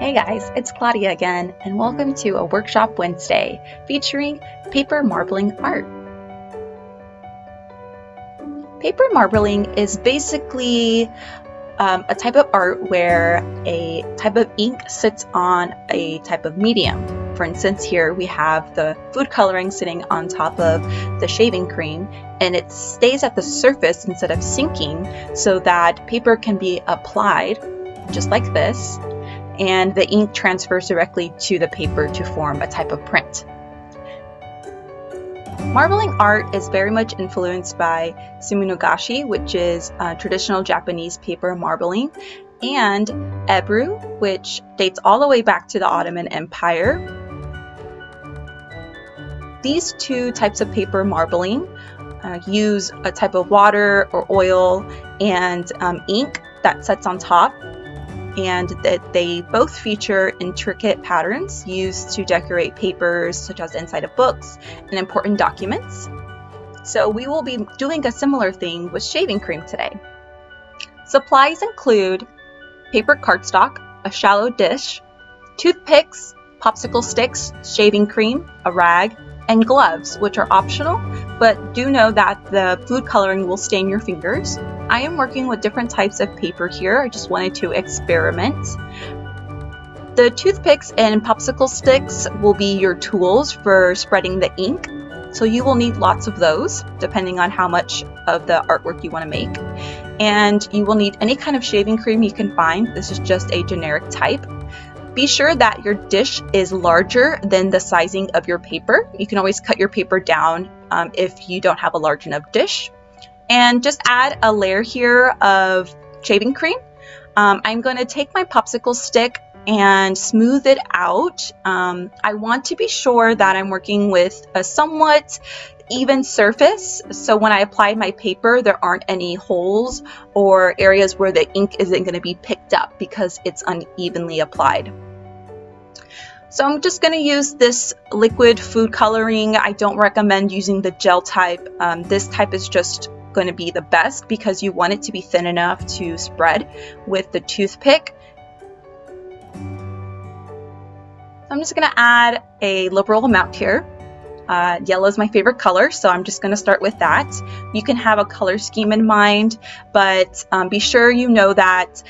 Hey guys, it's Claudia again, and welcome to a Workshop Wednesday featuring paper marbling art. Paper marbling is basically a type of art where a type of ink sits on a type of medium. For instance, here we have the food coloring sitting on top of the shaving cream, and it stays at the surface instead of sinking so that paper can be applied just like this, and the ink transfers directly to the paper to form a type of print. Marbling art is very much influenced by suminagashi, which is traditional Japanese paper marbling, and ebru, which dates all the way back to the Ottoman Empire. These two types of paper marbling use a type of water or oil and ink that sets on top, and that they both feature intricate patterns used to decorate papers such as the inside of books and important documents. So we will be doing a similar thing with shaving cream today. Supplies include paper cardstock, a shallow dish, toothpicks, popsicle sticks, shaving cream, a rag, and gloves, which are optional, but do know that the food coloring will stain your fingers. I am working with different types of paper here. I just wanted to experiment. The toothpicks and popsicle sticks will be your tools for spreading the ink. So you will need lots of those depending on how much of the artwork you want to make. And you will need any kind of shaving cream you can find. This is just a generic type. Be sure that your dish is larger than the sizing of your paper. You can always cut your paper down if you don't have a large enough dish. And just add a layer here of shaving cream. I'm going to take my popsicle stick and smooth it out. I want to be sure that I'm working with a somewhat even surface, so when I apply my paper there aren't any holes or areas where the ink isn't going to be picked up because it's unevenly applied. So I'm just going to use this liquid food coloring. I don't recommend using the gel type. This type is just going to be the best because you want it to be thin enough to spread with the toothpick. I'm just going to add a liberal amount here. Yellow is my favorite color, so I'm just going to start with that. You can have a color scheme in mind, but be sure you know that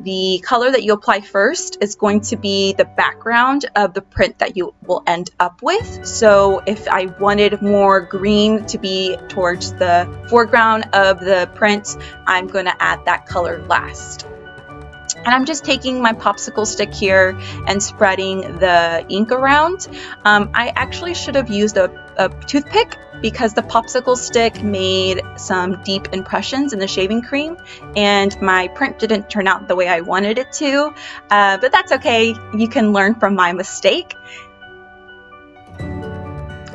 the color that you apply first is going to be the background of the print that you will end up with. So if I wanted more green to be towards the foreground of the print, I'm going to add that color last. And I'm just taking my popsicle stick here and spreading the ink around. I actually should have used a toothpick because the popsicle stick made some deep impressions in the shaving cream and my print didn't turn out the way I wanted it to, but that's okay. You can learn from my mistake.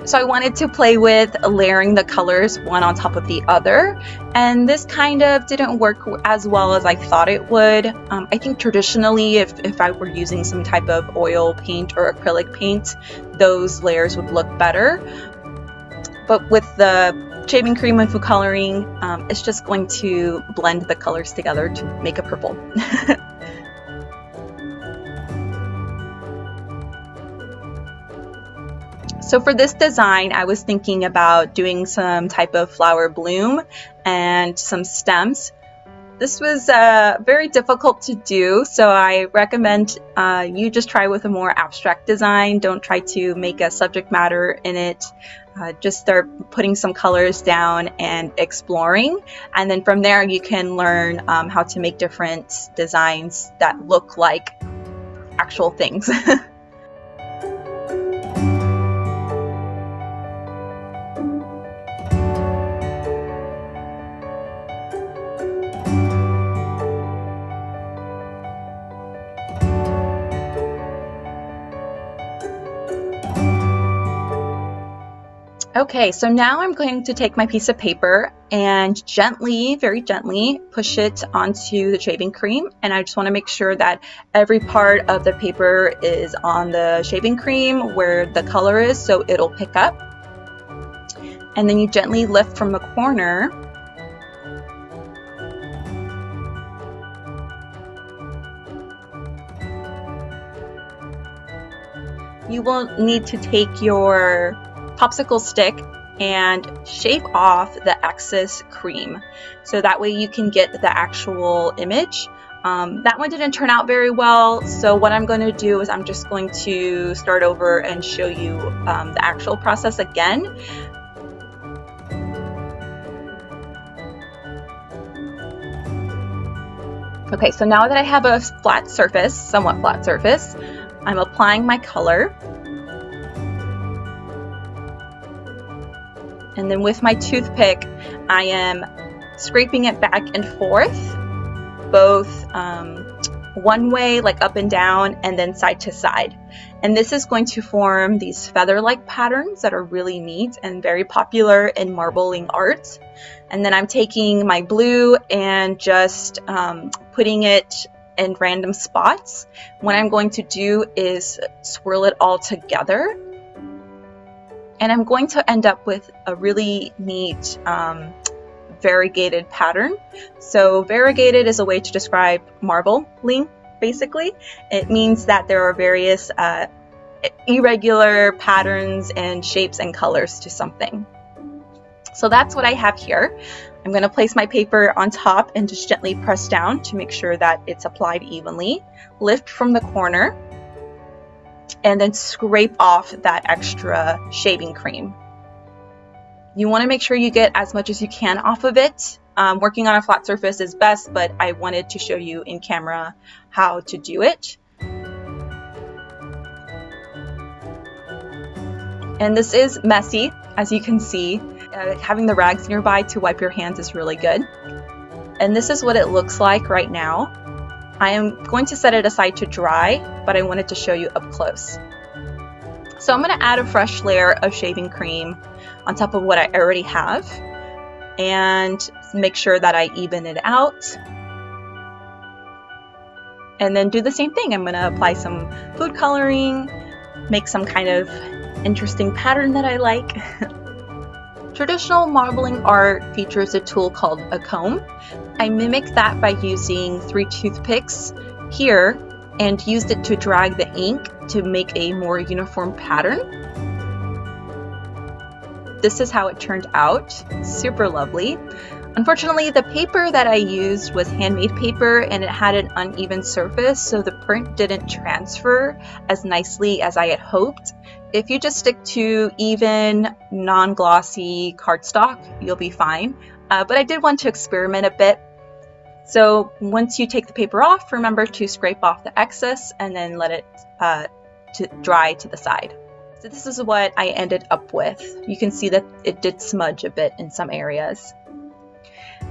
So I wanted to play with layering the colors one on top of the other, and this kind of didn't work as well as I thought it would. I think traditionally if I were using some type of oil paint or acrylic paint, those layers would look better. But with the shaving cream and food coloring, it's just going to blend the colors together to make a purple. So for this design, I was thinking about doing some type of flower bloom and some stems. This was very difficult to do, so I recommend you just try with a more abstract design. Don't try to make a subject matter in it. Just start putting some colors down and exploring, and then from there you can learn how to make different designs that look like actual things. Okay, so now I'm going to take my piece of paper and gently, very gently, push it onto the shaving cream. And I just want to make sure that every part of the paper is on the shaving cream where the color is, so it'll pick up. And then you gently lift from the corner. you will need to take your popsicle stick and shave off the excess cream, so that way you can get the actual image. That one didn't turn out very well, so what I'm going to do is I'm just going to start over and show you the actual process again. Okay, so now that I have a flat surface, somewhat flat surface, I'm applying my color. And then with my toothpick, I am scraping it back and forth, both one way, like up and down, and then side to side. And this is going to form these feather-like patterns that are really neat and very popular in marbling art. And then I'm taking my blue and just putting it in random spots. What I'm going to do is swirl it all together. And I'm going to end up with a really neat variegated pattern. So variegated is a way to describe marbling, basically. It means that there are various irregular patterns and shapes and colors to something. So that's what I have here. I'm going to place my paper on top and just gently press down to make sure that it's applied evenly. Lift from the corner and then scrape off that extra shaving cream. You want to make sure you get as much as you can off of it. Working on a flat surface is best, but I wanted to show you in camera how to do it. And this is messy, as you can see. Having the rags nearby to wipe your hands is really good. And this is what it looks like right now. I am going to set it aside to dry, but I wanted to show you up close. So I'm going to add a fresh layer of shaving cream on top of what I already have and make sure that I even it out. And then do the same thing. I'm going to apply some food coloring, make some kind of interesting pattern that I like. Traditional marbling art features a tool called a comb. I mimicked that by using 3 toothpicks here and used it to drag the ink to make a more uniform pattern. This is how it turned out. Super lovely. Unfortunately, the paper that I used was handmade paper and it had an uneven surface, so the print didn't transfer as nicely as I had hoped. If you just stick to even, non-glossy cardstock, you'll be fine. But I did want to experiment a bit. So once you take the paper off, remember to scrape off the excess and then let it to dry to the side. So this is what I ended up with. You can see that it did smudge a bit in some areas.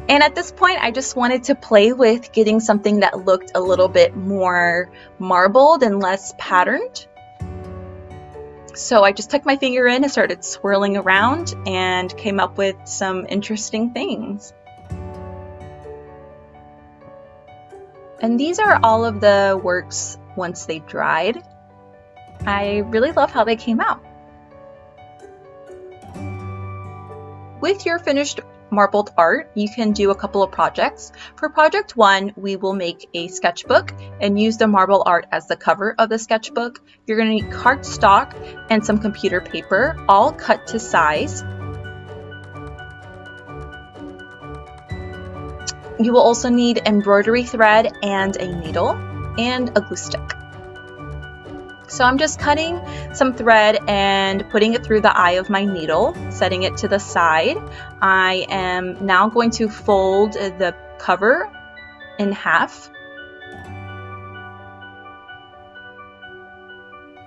And at this point, I just wanted to play with getting something that looked a little bit more marbled and less patterned. So I just took my finger in and started swirling around and came up with some interesting things. And these are all of the works once they dried. I really love how they came out. With your finished marbled art, you can do a couple of projects. For project 1, we will make a sketchbook and use the marble art as the cover of the sketchbook. You're going to need cardstock and some computer paper, all cut to size. You will also need embroidery thread and a needle and a glue stick. So I'm just cutting some thread and putting it through the eye of my needle, setting it to the side. I am now going to fold the cover in half.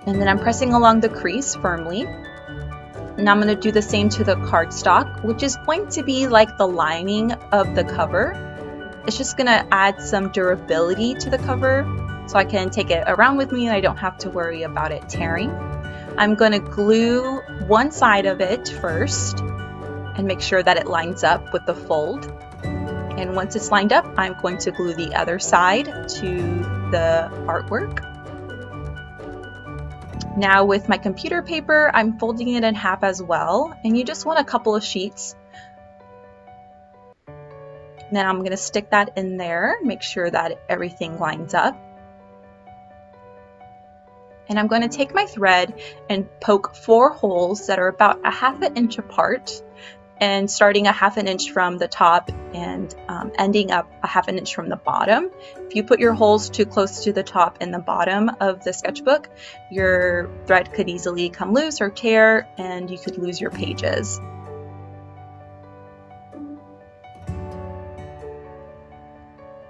And then I'm pressing along the crease firmly. And I'm going to do the same to the cardstock, which is going to be like the lining of the cover. It's just going to add some durability to the cover, so I can take it around with me and I don't have to worry about it tearing. I'm going to glue one side of it first and make sure that it lines up with the fold. And once it's lined up, I'm going to glue the other side to the artwork. Now with my computer paper, I'm folding it in half as well, and you just want a couple of sheets. Then I'm going to stick that in there, make sure that everything lines up. And I'm going to take my thread and poke 4 holes that are about a 1/2 inch apart, and starting a 1/2 inch from the top and ending up a 1/2 inch from the bottom. If you put your holes too close to the top and the bottom of the sketchbook, your thread could easily come loose or tear, and you could lose your pages.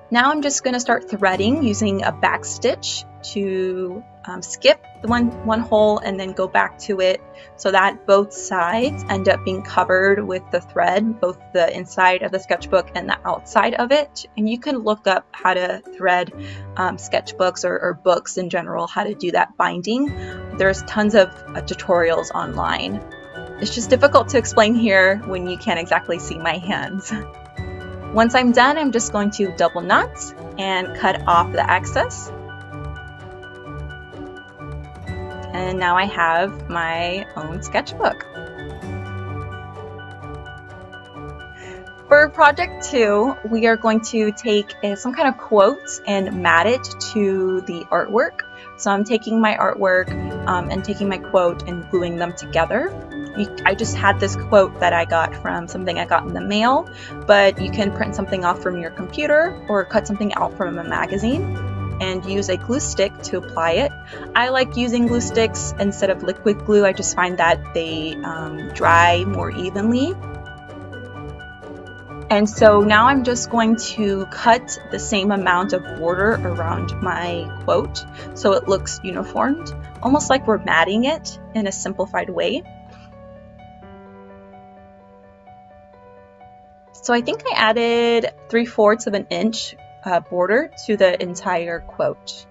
Now I'm just going to start threading using a back stitch to skip the one hole and then go back to it, so that both sides end up being covered with the thread, both the inside of the sketchbook and the outside of it. And you can look up how to thread sketchbooks or books in general, how to do that binding. There's tons of tutorials online. It's just difficult to explain here when you can't exactly see my hands. Once I'm done, I'm just going to double knot and cut off the excess. And now I have my own sketchbook. For project 2, we are going to take some kind of quotes and mat it to the artwork. So I'm taking my artwork and taking my quote and gluing them together. I just had this quote that I got from something I got in the mail, but you can print something off from your computer or cut something out from a magazine and use a glue stick to apply it. I like using glue sticks instead of liquid glue. I just find that they dry more evenly. And so now I'm just going to cut the same amount of border around my quote so it looks uniformed, almost like we're matting it in a simplified way. So I think I added 3/4 of an inch border to the entire quote.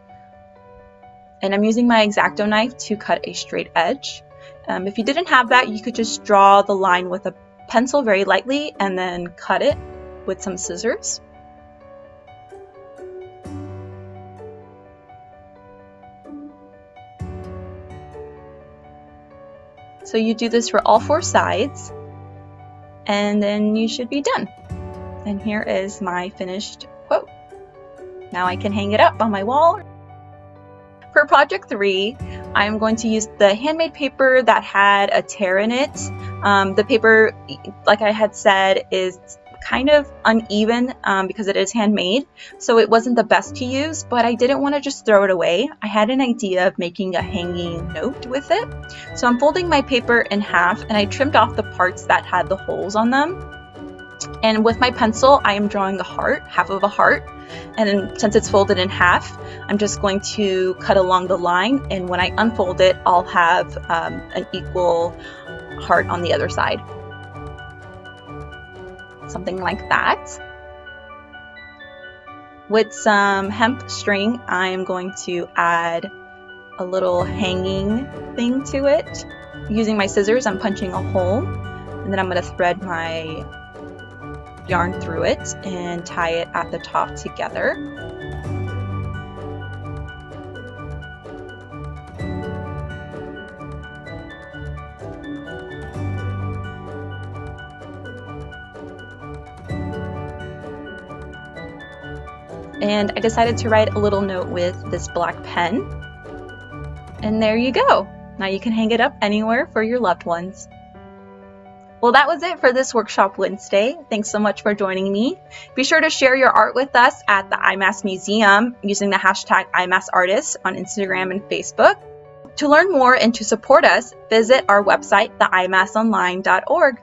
And I'm using my X-acto knife to cut a straight edge. If you didn't have that, you could just draw the line with a pencil very lightly and then cut it with some scissors. So you do this for all 4 sides, and then you should be done. And here is my finished quote. Now I can hang it up on my wall. For project 3, I'm going to use the handmade paper that had a tear in it. The paper, like I had said, is kind of uneven because it is handmade, so it wasn't the best to use, but I didn't want to just throw it away. I had an idea of making a hanging note with it. So I'm folding my paper in half, and I trimmed off the parts that had the holes on them. And with my pencil, I am drawing the heart, half of a heart. And then, since it's folded in half, I'm just going to cut along the line, and when I unfold it, I'll have an equal heart on the other side. Something like that. With some hemp string, I'm going to add a little hanging thing to it. Using my scissors, I'm punching a hole, and then I'm going to thread my yarn through it and tie it at the top together. And I decided to write a little note with this black pen. And there you go. Now you can hang it up anywhere for your loved ones. Well, that was it for this Workshop Wednesday. Thanks so much for joining me. Be sure to share your art with us at the IMAS Museum using the hashtag IMASArtists on Instagram and Facebook. To learn more and to support us, visit our website, theimasonline.org.